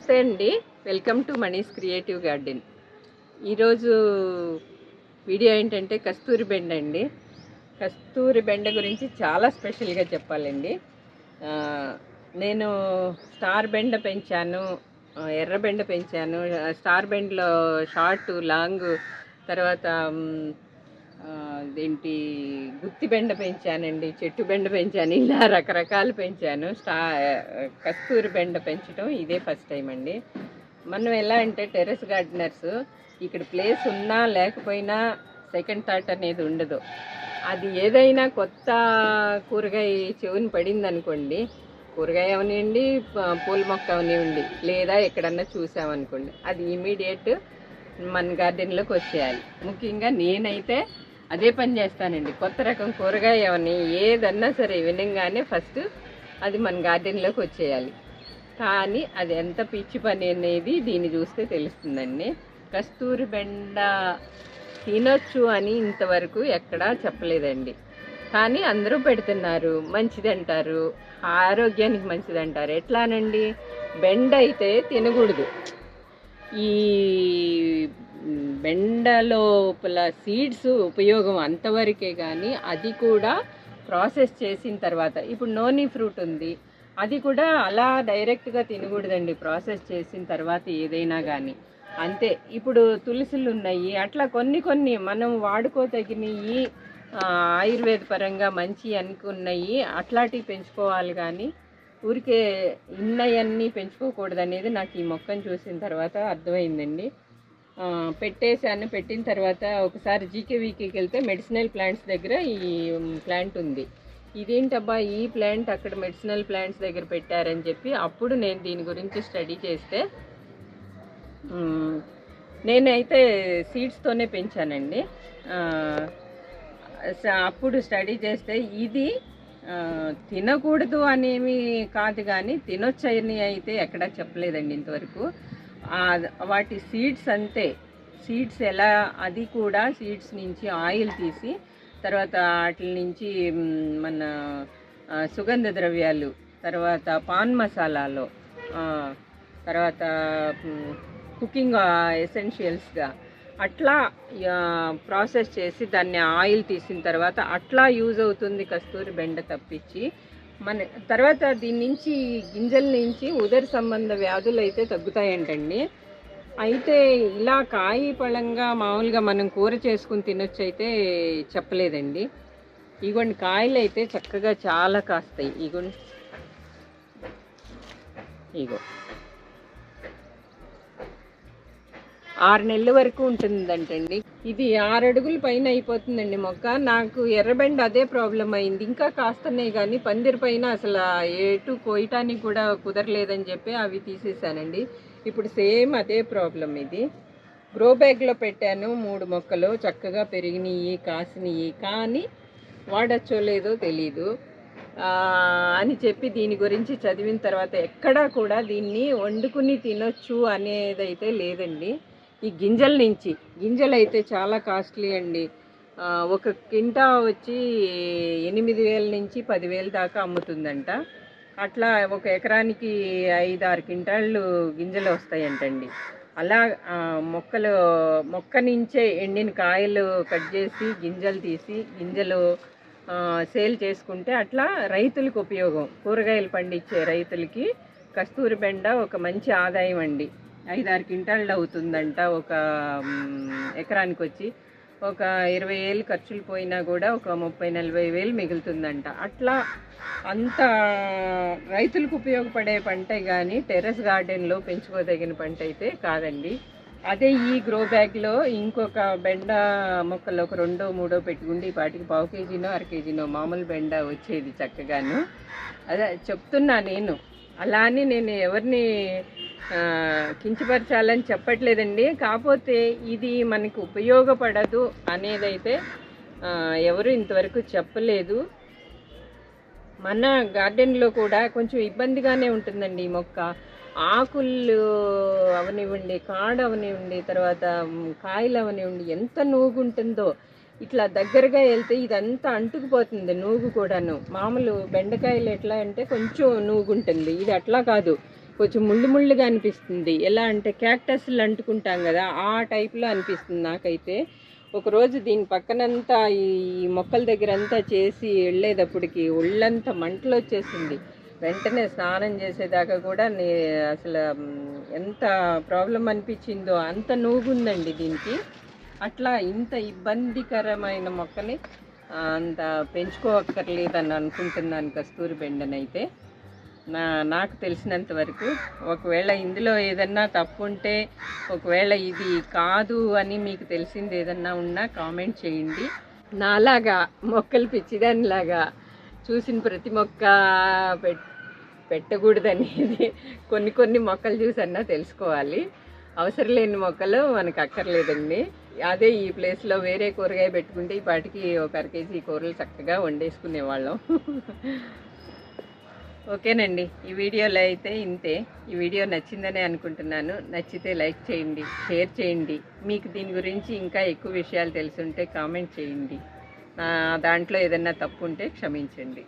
నమస్తే అండి. Welcome to Mani's creative garden. ఈరోజు వీడియో ఏంటంటే కస్తూరి బెండ అండి. కస్తూరి బెండ గురించి చాలా స్పెషల్గా చెప్పాలండి. నేను స్టార్ బెండ పెంచాను, ఎర్ర బెండ పెంచాను. స్టార్ బెండలో షార్ట్, లాంగ్, తర్వాత దేంటి గుత్తి బెండ పెంచానండి, చెట్టు బెండ పెంచాను, ఇలా రకరకాలు పెంచాను. కస్తూరి బెండ పెంచడం ఇదే ఫస్ట్ టైం అండి. మనం ఎలా అంటే టెర్రస్ గార్డెనర్స్ ఇక్కడ ప్లేస్ ఉన్నా లేకపోయినా సెకండ్ థాట్ అనేది ఉండదు. అది ఏదైనా కొత్త కూరగాయ చెవుని పడింది అనుకోండి, కూరగాయ అవనివ్వండి, పూల మొక్క అవనివ్వండి, లేదా ఎక్కడన్నా చూసామనుకోండి, అది ఇమీడియట్ మన గార్డెన్లోకి వచ్చేయాలి. ముఖ్యంగా నేనైతే అదే పని చేస్తానండి. కొత్త రకం కూరగాయ అవని ఏదన్నా సరే వినంగానే ఫస్ట్ అది మన గార్డెన్లోకి వచ్చేయాలి. కానీ అది ఎంత పిచ్చి పని అనేది దీన్ని చూస్తే తెలుస్తుందండి. కస్తూరి బెండ తినొచ్చు అని ఇంతవరకు ఎక్కడా చెప్పలేదండి. కానీ అందరూ పెడుతున్నారు, మంచిది అంటారు, ఆరోగ్యానికి మంచిది అంటారు. ఎట్లానండి, బెండ అయితే తినకూడదు. ఈ బెండ లోపల సీడ్స్ ఉపయోగం అంతవరకే, కానీ అది కూడా ప్రాసెస్ చేసిన తర్వాత, ఇప్పుడు నోని ఫ్రూట్ ఉంది, అది కూడా అలా డైరెక్ట్గా తినకూడదండి, ప్రాసెస్ చేసిన తర్వాత ఏదైనా కానీ అంతే. ఇప్పుడు తులసిలు ఉన్నాయి, అట్లా కొన్ని మనం వాడుకోదగినవి, ఆయుర్వేద పరంగా మంచి అనుకున్నాయి అట్లాంటివి పెంచుకోవాలి. కానీ ఊరికే ఇన్నయన్నీ పెంచుకోకూడదు అనేది నాకు ఈ మొక్కను చూసిన తర్వాత అర్థమైందండి. పెట్టేశాను. పెట్టిన తర్వాత ఒకసారి జీకేవీకి వెళ్తే మెడిసినల్ ప్లాంట్స్ దగ్గర ఈ ప్లాంట్ ఉంది. ఇదేంటబ్బా ఈ ప్లాంట్ అక్కడ మెడిసినల్ ప్లాంట్స్ దగ్గర పెట్టారని చెప్పి అప్పుడు నేను దీని గురించి స్టడీ చేస్తే, నేనైతే సీడ్స్తోనే పెంచానండి. అప్పుడు స్టడీ చేస్తే ఇది తినకూడదు అనేవి కాదు, కానీ తినొచ్చని అయితే ఎక్కడా చెప్పలేదండి ఇంతవరకు. వాటి సీడ్స్ అంతే. సీడ్స్ ఎలా, అది కూడా సీడ్స్ నుంచి ఆయిల్ తీసి తర్వాత వాటి నుంచి మన సుగంధ ద్రవ్యాలు, తర్వాత పాన్ మసాలాలో, తర్వాత కుకింగ్ ఎసెన్షియల్స్గా అట్లా ప్రాసెస్ చేసి దాన్ని ఆయిల్ తీసిన తర్వాత అట్లా యూజ్ అవుతుంది కస్తూరి బెండ తప్పించి. మన తర్వాత దీని నుంచి గింజల నుంచి ఉదర సంబంధ వ్యాధులు అయితే తగ్గుతాయంటండి. అయితే ఇలా కాయి పళంగా మామూలుగా మనం కూర చేసుకుని తినొచ్చు అయితే చెప్పలేదండి. ఇగోండి కాయలు అయితే చక్కగా చాలా కాస్తాయి. ఇగోండి, ఇగో 6 నెలల వరకు ఉంటుందంటండి. ఇది 6 అడుగుల పైన అయిపోతుందండి మొక్క. నాకు ఎర్రబెండ అదే ప్రాబ్లం అయింది. ఇంకా కాస్తున్నాయి, కానీ పందిరి పైన అసలు ఎటు కోయటానికి కూడా కుదరలేదని చెప్పి అవి తీసేసానండి. ఇప్పుడు సేమ్ అదే ప్రాబ్లం. ఇది గ్రో బ్యాగ్లో పెట్టాను, 3 మొక్కలు చక్కగా పెరిగినాయి, కాసినాయి. కానీ వాడచ్చో లేదో తెలీదు అని చెప్పి దీని గురించి చదివిన తర్వాత ఎక్కడా కూడా దీన్ని వండుకుని తినొచ్చు అనేదైతే లేదండి. ఈ గింజలు అయితే చాలా కాస్ట్లీ అండి. ఒక కింటా వచ్చి 8,000 నుంచి 10,000 దాకా అమ్ముతుందంట. అట్లా ఒక ఎకరానికి 5-6 క్వింటాళ్ళు గింజలు వస్తాయంటండి. అలా మొక్క నుంచే ఎండిన కాయలు కట్ చేసి గింజలు తీసి గింజలు సేల్ చేసుకుంటే అట్లా రైతులకు ఉపయోగం. కూరగాయలు పండించే రైతులకి కస్తూరి బెండ ఒక మంచి ఆదాయం అండి. 5-6 క్వింటాళ్ళు అవుతుందంట ఒక ఎకరానికి వచ్చి. ఒక 20,000 ఖర్చులు పోయినా కూడా ఒక 30-40,000 మిగులుతుందంట. అట్లా అంత రైతులకు ఉపయోగపడే పంట, కానీ టెర్రస్ గార్డెన్లో పెంచుకోదగిన పంట అయితే కాదండి. అదే ఈ గ్రో బ్యాగ్లో ఇంకొక బెండ మొక్కలు ఒక 2-3 పెట్టుకుంటే ఈ పాటికి 1/2 కేజీనో 1/2 కేజీనో మామూలు బెండ వచ్చేది చక్కగాను. అదే చెప్తున్నా నేను. అలా అని నేను ఎవరిని కించపరచాలని చెప్పట్లేదండి. కాకపోతే ఇది మనకు ఉపయోగపడదు అనేదైతే ఎవరు ఇంతవరకు చెప్పలేదు. మన గార్డెన్లో కూడా కొంచెం ఇబ్బందిగానే ఉంటుందండి ఈ మొక్క. ఆకులు అవనివ్వండి, కాడ అవనివ్వండి, తర్వాత కాయలు అవనివ్వండి, ఎంత నూగు ఉంటుందో. ఇట్లా దగ్గరగా వెళ్తే ఇదంతా అంటుకుపోతుంది, నూగు కూడాను. మామూలు బెండకాయలు ఎట్లా అంటే కొంచెం నూగు ఉంటుంది, ఇది అట్లా కాదు. కొంచెం ముళ్ళు ముళ్ళుగా అనిపిస్తుంది. ఎలా అంటే క్యాక్టస్లు అంటుకుంటాం కదా, ఆ టైప్లో అనిపిస్తుంది నాకైతే. ఒకరోజు దీని పక్కనంతా ఈ మొక్కల దగ్గర అంతా చేసి వెళ్ళేటప్పటికి ఒళ్ళంతా మంటలు వచ్చేసింది. వెంటనే స్నానం చేసేదాకా కూడా అసలు ఎంత ప్రాబ్లం అనిపించిందో, అంత నూగుందండి దీనికి. అట్లా ఇంత ఇబ్బందికరమైన మొక్కని అంత పెంచుకోవక్కర్లేదని అనుకుంటున్నాను కస్తూరి బెండనైతే. నాకు తెలిసినంత వరకు. ఒకవేళ ఇందులో ఏదన్నా తప్పు ఉంటే, ఒకవేళ ఇది కాదు అని మీకు తెలిసింది ఏదన్నా ఉన్నా కామెంట్ చేయండి. నాలాగా మొక్కలు పిచ్చిదానిలాగా చూసిన ప్రతి మొక్క పెట్టకూడదనేది కొన్ని మొక్కలు చూసన్నా తెలుసుకోవాలి. అవసరం లేని మొక్కలు మనకు అక్కర్లేదండి. అదే ఈ ప్లేస్లో వేరే కూరగాయ పెట్టుకుంటే ఈ పాటికి ఒక 1 కేజీ కూరలు చక్కగా వండేసుకునేవాళ్ళం. ఓకేనండి, ఈ వీడియోలో అయితే ఇంతే. ఈ వీడియో నచ్చిందనే అనుకుంటున్నాను. నచ్చితే లైక్ చేయండి, షేర్ చేయండి. మీకు దీని గురించి ఇంకా ఎక్కువ విషయాలు తెలుసుంటే కామెంట్ చేయండి. దాంట్లో ఏదన్నా తప్పు ఉంటే క్షమించండి.